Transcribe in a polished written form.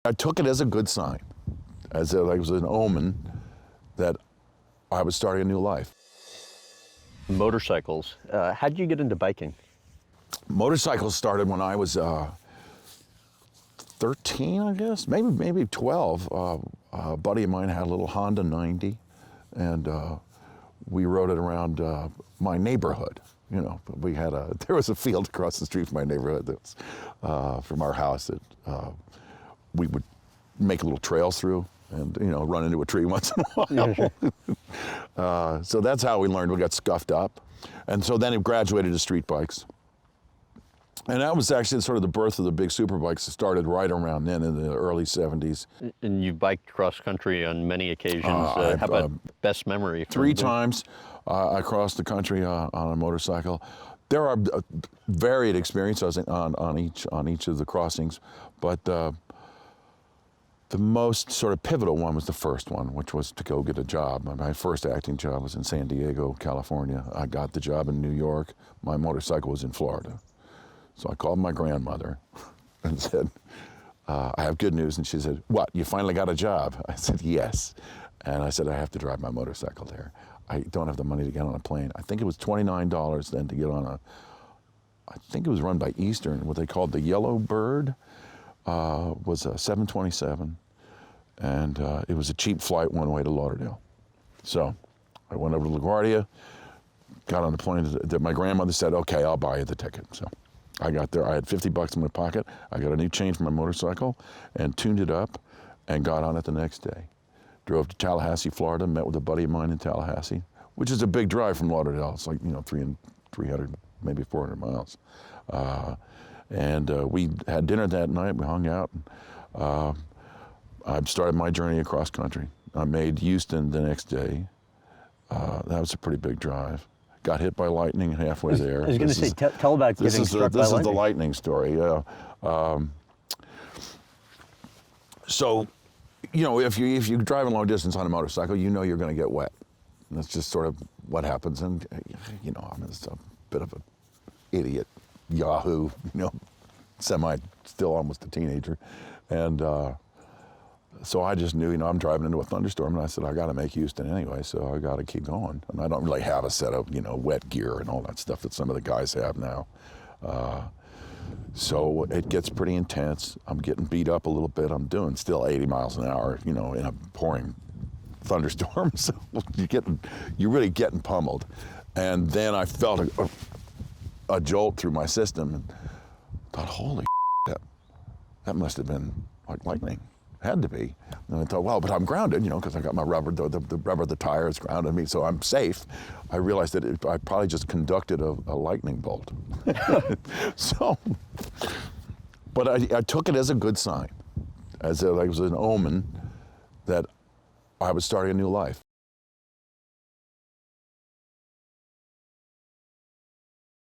I took it as a good sign, as it was an omen that I was starting a new life. Motorcycles. How did you get into biking? Motorcycles started when I was 13, I guess, maybe 12. A buddy of mine had a little Honda 90, and we rode it around my neighborhood. You know, there was a field across the street from my neighborhood that was from our house that we would make little trails through and, you know, run into a tree once in a while. So that's how we learned. We got scuffed up. And so then it graduated to street bikes. And that was actually sort of the birth of the big super bikes that started right around then in the early 70s. And you biked cross country on many occasions. How about best memory? 3 times I crossed the country on a motorcycle. There are varied experiences on each of the crossings, but the most sort of pivotal one was the first one, which was to go get a job. My first acting job was in San Diego, California. I got the job in New York. My motorcycle was in Florida. So I called my grandmother and said, I have good news. And she said, what, you finally got a job? I said, yes. And I said, I have to drive my motorcycle there. I don't have the money to get on a plane. I think it was $29 then to get on I think it was run by Eastern, what they called the Yellow Bird. Was a 727, and it was a cheap flight one way to Lauderdale. So I went over to LaGuardia, got on the plane. My grandmother said, okay, I'll buy you the ticket. So I got there. I had 50 bucks in my pocket. I got a new chain for my motorcycle and tuned it up and got on it the next day. Drove to Tallahassee, Florida, met with a buddy of mine in Tallahassee, which is a big drive from Lauderdale. It's like, you know, 300, maybe 400 miles. And we had dinner that night, we hung out. I started my journey across country. I made Houston the next day. That was a pretty big drive. Got hit by lightning halfway there. I was going to say, tell about getting struck by lightning. This is the lightning story, yeah. So, you know, if you're driving long distance on a motorcycle, you know you're going to get wet. And that's just sort of what happens. And, you know, I'm just a bit of an idiot. Yahoo, you know, still almost a teenager. And so I just knew, you know, I'm driving into a thunderstorm, and I said, I got to make Houston anyway, so I got to keep going. And I don't really have a set of, you know, wet gear and all that stuff that some of the guys have now. So it gets pretty intense. I'm getting beat up a little bit. I'm doing still 80 miles an hour, you know, in a pouring thunderstorm. So you're really getting pummeled. And then I felt a jolt through my system and thought, holy that must have been like lightning. Had to be. And I thought, well, but I'm grounded, you know, because I got my rubber, the rubber of the tire is grounded me, so I'm safe. I realized that I probably just conducted a lightning bolt. So, but I took it as a good sign, as it was an omen that I was starting a new life.